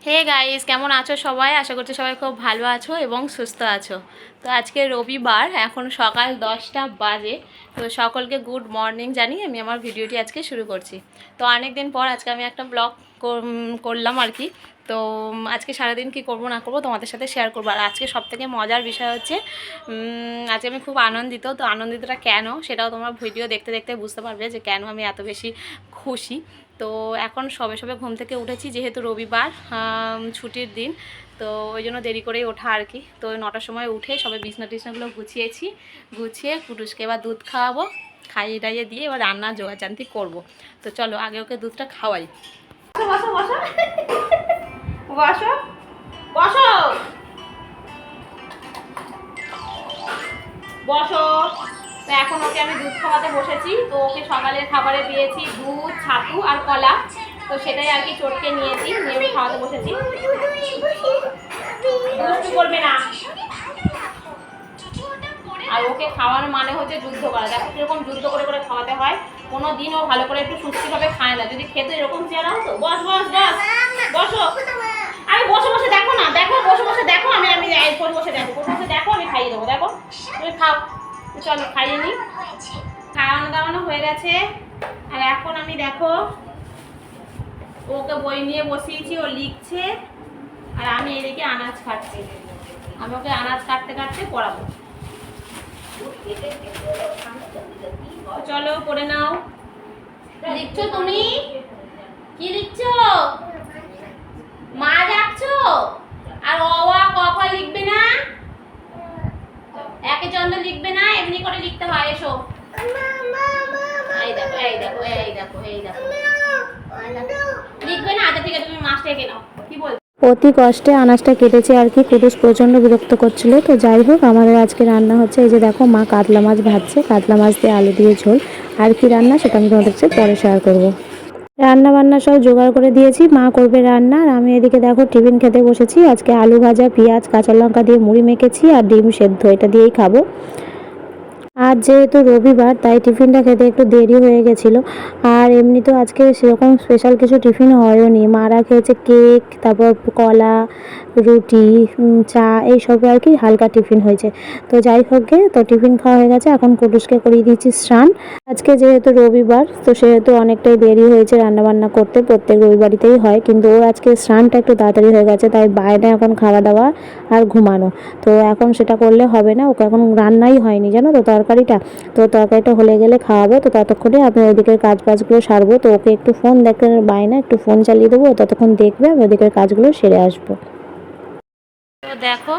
Hey guys, কেমন আছো সবাই? আশা করছি সবাই খুব ভালো আছো এবং সুস্থ আছো। তো আজকে রবিবার, এখন সকাল 10টা বাজে। তো সকলকে গুড মর্নিং জানিয়ে আমি আমার ভিডিওটি আজকে শুরু করছি। তো অনেক দিন পর আজকে আমি একটা ব্লগ করলাম আর কি। তো আজকে সারাদিন কি করব না করব তোমাদের সাথে শেয়ার করবো। আর আজকে সবথেকে মজার বিষয় হচ্ছে আজকে আমি খুব আনন্দিত। তো আনন্দিতটা কেন সেটাও তোমরা ভিডিও দেখতে দেখতে বুঝতে পারবে যে কেন আমি এত বেশি খুশি। তো এখন সবে সবে ঘুম থেকে উঠেছি, যেহেতু রবিবার ছুটির দিন, তো ওই জন্য দেরি করেই ওঠা আর কি। তো 9টার সময় উঠে সবে বিছনা টিছনাগুলো গুছিয়ে কুটুসকে এবার দুধ খাওয়াবো, খাইয়ে টাইয়ে দিয়ে এবার রান্না জোগাড়জান্তি করবো। তো চলো আগে ওকে দুধটা খাওয়াই। বসো বসো বসো বসো বসো। তো এখন ওকে আমি দুধ খাওয়াতে বসেছি। তো ওকে সকালের খাবারে দিয়েছি দুধ, ছাতু আর কলা। তো সেটাই আর কি চটকে নিয়েছি, নিয়ে আমি খাওয়াতে বসেছি। দুষ্টু করবে না। আর ওকে খাওয়ানো মানে হচ্ছে যুদ্ধ করা। দেখো কিরকম যুদ্ধ করে করে খাওয়াতে হয়। কোনো দিন ও ভালো করে একটু সুস্থিভাবে খায় না। যদি খেতে এরকম চেহারা হতো। বস বস বস বসো। আরে বসে বসে দেখো না, দেখো বসে বসে দেখো। আমি আমি বসে বসে দেখো আমি খাইয়ে দেবো। দেখো তুমি খাও। চলো খাইয়ে নি। খাওয়ানো দাওয়ানো হয়ে গেছে। আর এখন আমি দেখো ওকে বই নিয়ে বসিয়েছি, ও লিখছে আর আমি এদিকে আনাজ কাটছি। আমি ওকে আনাজ কাটতে কাটতে পড়াবো। চলো পড়ে নাও। লিখছো তুমি? কি লিখছো? মা যাচ্ছো? আর অ আ ক খ লিখবে না, একে চন্দ্র লিখবে না, এমনি করে লিখতে হয়। এসো। এই দেখো এই দেখো এই দেখো এই দেখো লিখবে না। আচ্ছা ঠিক আছে, তুমি মাছটা এঁকে নাও। কি বল? অতি কষ্টে আনাজটা কেটেছে আর কি। কুটুস প্রচণ্ড বিরক্ত করছিল। তো যাই হোক, আমাদের আজকে রান্না হচ্ছে এই যে দেখো, মা কাতলা মাছ ভাজছে, কাতলা মাছ দিয়ে আলু দিয়ে ঝোল। আর কি রান্না সেটা আমি তোমাদের সাথে পরে শেয়ার করবো। রান্না বান্না সব জোগাড় করে দিয়েছি, মা করবে রান্না। আর আমি এদিকে দেখো টিফিন খেতে বসেছি। আজকে আলু ভাজা, পেঁয়াজ, কাঁচা লঙ্কা দিয়ে মুড়ি মেখেছি আর ডিম সেদ্ধ, এটা দিয়েই খাবো। আজ যেহেতু রবিবার তাই টিফিনটা খেতে একটু দেরি হয়ে গেছিলো। আর এমনিতেও আজকে সেরকম স্পেশাল কিছু টিফিন হয়ওনি। মারা খেয়েছে কেক, তারপর কলা, রুটি, চা, এইসব আর কি হালকা টিফিন হয়েছে। তো যাই হোক গে, তো টিফিন খাওয়া হয়ে গেছে। এখন কুটুসকে করিয়ে দিয়েছি স্নান। আজকে যেহেতু রবিবার তো সেহেতু অনেকটাই দেরি হয়েছে রান্নাবান্না করতে, প্রত্যেক রবিবারিতেই হয়, কিন্তু ওর আজকে স্নানটা একটু তাড়াতাড়ি হয়ে গেছে, তাই বাইরে এখন খাওয়া দাওয়া আর ঘুমানো। তো এখন সেটা করলে হবে না, ওকে এখন রান্নাই হয়নি জানো তো তরকারিটা। তো তরকারিটা হলে গেলে খাওয়াবো। তো ততক্ষণে আমি ওইদিকের কাজবাজগুলো সারবো। তো ওকে একটু ফোন দেখতে বায়না, একটু ফোন চালিয়ে দেবো, ততক্ষণ দেখবে, আমি ওইদিকের কাজগুলো সেরে আসবো। তো দেখো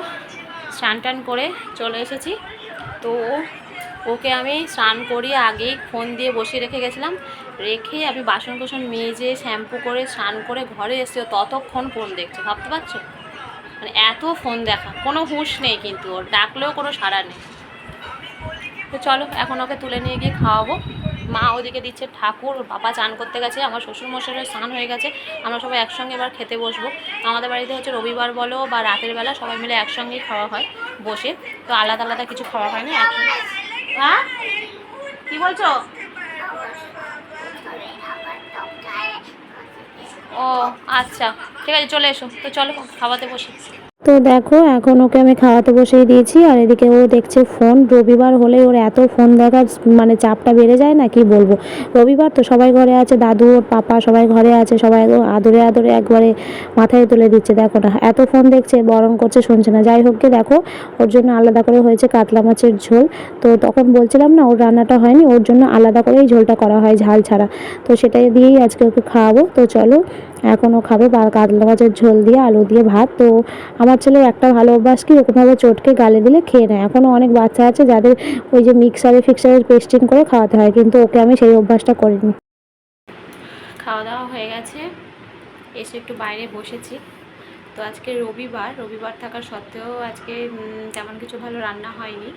স্নান টান করে চলে এসেছি। তো ওকে আমি স্নান করিয়ে আগেই ফোন দিয়ে বসিয়ে রেখে গেছিলাম। রেখে আমি বাসন কোসন মেজে শ্যাম্পু করে স্নান করে ঘরে এসে ততক্ষণ ফোন দেখছে, ভাবতে পারছো? মানে এত ফোন দেখা, কোনো হুঁশ নেই, কিন্তু ওর ডাকলেও কোনো সাড়া নেই। তো চলো এখন ওকে তুলে নিয়ে গিয়ে খাওয়াবো। মা ওদিকে দিচ্ছে ঠাকুর, বাবা চান করতে গেছে, আমার শ্বশুরমশাইয়ের স্নান হয়ে গেছে। আমরা সবাই একসঙ্গে এবার খেতে বসবো। আমাদের বাড়িতে হচ্ছে রবিবার বলো বা রাতের বেলা সবাই মিলে একসঙ্গেই খাওয়া হয় বসে। তো আলাদা আলাদা কিছু খাওয়া হয় না একসঙ্গে। হ্যাঁ কী বলছো? ও আচ্ছা ঠিক আছে, চলে এসো। তো চলো খাওয়াতে বসি। তো দেখো এখন ওকে আমি খাওয়াতে বসিয়ে দিয়েছি, আর এদিকে ও দেখছে ফোন। রবিবার হলে ওর এত ফোন দেখার মানে চাপটা বেড়ে যায় না, কি বলবো। রবিবার তো সবাই ঘরে আছে, দাদু, ওর পাপা সবাই ঘরে আছে, সবাই আদরে আদরে একবারে মাথায় তুলে দিচ্ছে। দেখো না এত ফোন দেখছে, বরং করছে, শুনছে না। যাই হোক গে, দেখো ওর জন্য আলাদা করে হয়েছে কাতলা মাছের ঝোল। তো তখন বলছিলাম না ওর রান্নাটা হয়নি, ওর জন্য আলাদা করেই ঝোলটা করা হয় ঝাল ছাড়া। তো সেটাই দিয়েই আজকে ওকে খাওয়াবো। তো চলো এখনও খাবে কাতলা মাছের ঝোল দিয়ে আলু দিয়ে ভাত। তো আমার ছেলের একটা ভালো অভ্যাস কি, ওরকমভাবে চটকে গালে দিলে খেয়ে নেয়। এখনও অনেক বাচ্চা আছে যাদের ওই যে মিক্সারে ফিক্সারে পেস্টিং করে খাওয়াতে হয়, কিন্তু ওকে আমি সেই অভ্যাসটা করিনি। খাওয়া দাওয়া হয়ে গেছে, এসে একটু বাইরে বসেছি। তো আজকে রবিবার থাকা সত্ত্বেও আজকে তেমন কিছু ভালো রান্না হয়নি।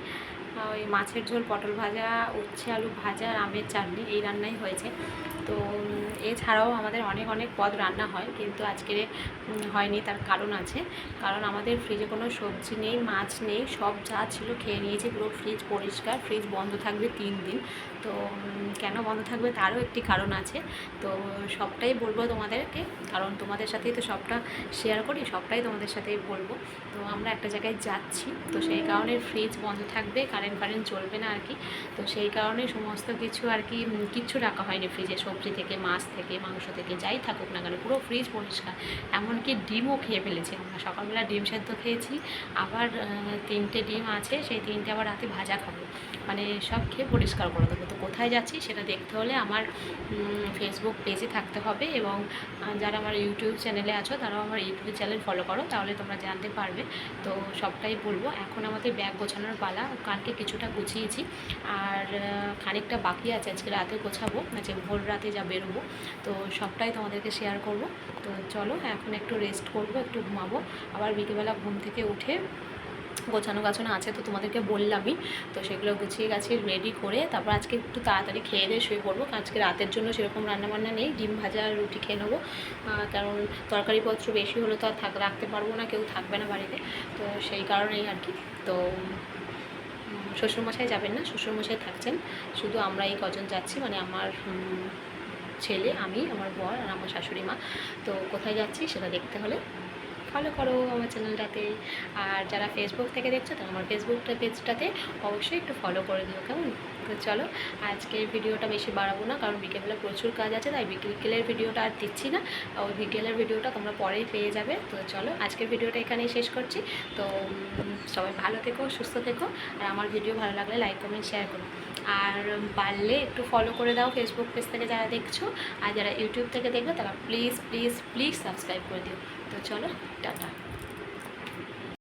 ওই মাছের ঝোল, পটল ভাজা, উচ্ছে আলু ভাজা আর আমের চাটনি, এই রান্নাই হয়েছে। তো এছাড়াও আমাদের অনেক অনেক পদ রান্না হয়, কিন্তু আজকে হয়নি। তার কারণ আছে, কারণ আমাদের ফ্রিজে কোনো সবজি নেই, মাছ নেই, সব যা ছিল খেয়ে নিয়েছি। পুরো ফ্রিজ পরিষ্কার, ফ্রিজ বন্ধ থাকবে 3 দিন। তো কেন বন্ধ থাকবে তারও একটি কারণ আছে। তো সবটাই বলবো তোমাদেরকে, কারণ তোমাদের সাথেই তো সবটা শেয়ার করি, সবটাই তোমাদের সাথেই বলবো। তো আমরা একটা জায়গায় যাচ্ছি, তো সেই কারণে ফ্রিজ বন্ধ থাকবে, কারেন্ট চলবে না আর কি। তো সেই কারণে সমস্ত কিছু আর কি কিচ্ছু রাখা হয়নি ফ্রিজে, সবজি থেকে, মাছ থেকে, মাংস থেকে, যাই থাকুক না কেন পুরো ফ্রিজ পরিষ্কার। এমনকি ডিমও খেয়ে ফেলেছি আমরা, সকালবেলা ডিম সেদ্ধ খেয়েছি, আবার 3টে ডিম আছে, সেই 3টে আবার রাতে ভাজা খাবো। মানে সব খেয়ে পরিষ্কার করে দেবো। তো কোথায় যাচ্ছি সেটা দেখতে হলে আমার ফেসবুক পেজে থাকতে হবে, এবং যারা আমার ইউটিউব চ্যানেলে আছো তারাও আমার ইউটিউব চ্যানেল ফলো করো, তাহলে তোমরা জানতে পারবে। তো সবটাই বলবো। এখন আমাদের ব্যাগ গোছানোর পালা। কালকে কিছুটা গুছিয়েছি, আর খানিকটা বাকি আছে, আজকে রাতে গোছাবো, যে ভোর রাতে যা বেরোবো। তো সবটাই তোমাদেরকে শেয়ার করব। তো চলো এখন একটু রেস্ট করবো, একটু ঘুমাবো, আবার বিকেলবেলা ঘুম থেকে উঠে গোছানো গাছানো আছে তো তোমাদেরকে বললামই। তো সেগুলো গুছিয়ে গাছিয়ে রেডি করে তারপর আজকে একটু তাড়াতাড়ি খেয়ে দিয়ে শুয়ে পড়বো। আজকে রাতের জন্য সেরকম রান্নাবান্না নেই, ডিম ভাজা আর রুটি খেয়ে নেবো, কারণ তরকারিপত্র বেশি হলে তো আর রাখতে পারবো না, কেউ থাকবে না বাড়িতে। তো সেই কারণেই আর কি। তো শ্বশুরমশাই যাবেন না, শ্বশুরমশাই থাকছেন, শুধু আমরা এই কজন যাচ্ছি, মানে আমার ছেলে, আমি, আমার বর আর আমার শাশুড়ি মা। তো কোথায় যাচ্ছি সেটা দেখতে হলে ফলো করো আমার চ্যানেলটাতে। আর যারা ফেসবুক থেকে দেখছো তারা আমার ফেসবুকটা পেজটাতে অবশ্যই একটু ফলো করে দিও, কেমন? তো চলো আজকের ভিডিওটা বেশি বাড়াবো না, কারণ বিকেলবেলা প্রচুর কাজ আছে, তাই বিকেলের ভিডিওটা আর দিচ্ছি না। ওই বিকেলের ভিডিওটা তোমরা পরেই পেয়ে যাবে। তো চলো আজকের ভিডিওটা এখানেই শেষ করছি। তো সবাই ভালো থেকো, সুস্থ থেকো, আর আমার ভিডিও ভালো লাগলে লাইক কমেন্ট শেয়ার করো। আর পারলে একটু ফলো করে দাও ফেসবুক পেজ থেকে যারা দেখছো, আর যারা ইউটিউব থেকে দেখবে তারা প্লিজ প্লিজ প্লিজ সাবস্ক্রাইব করে দিও। তো চলো টাটা।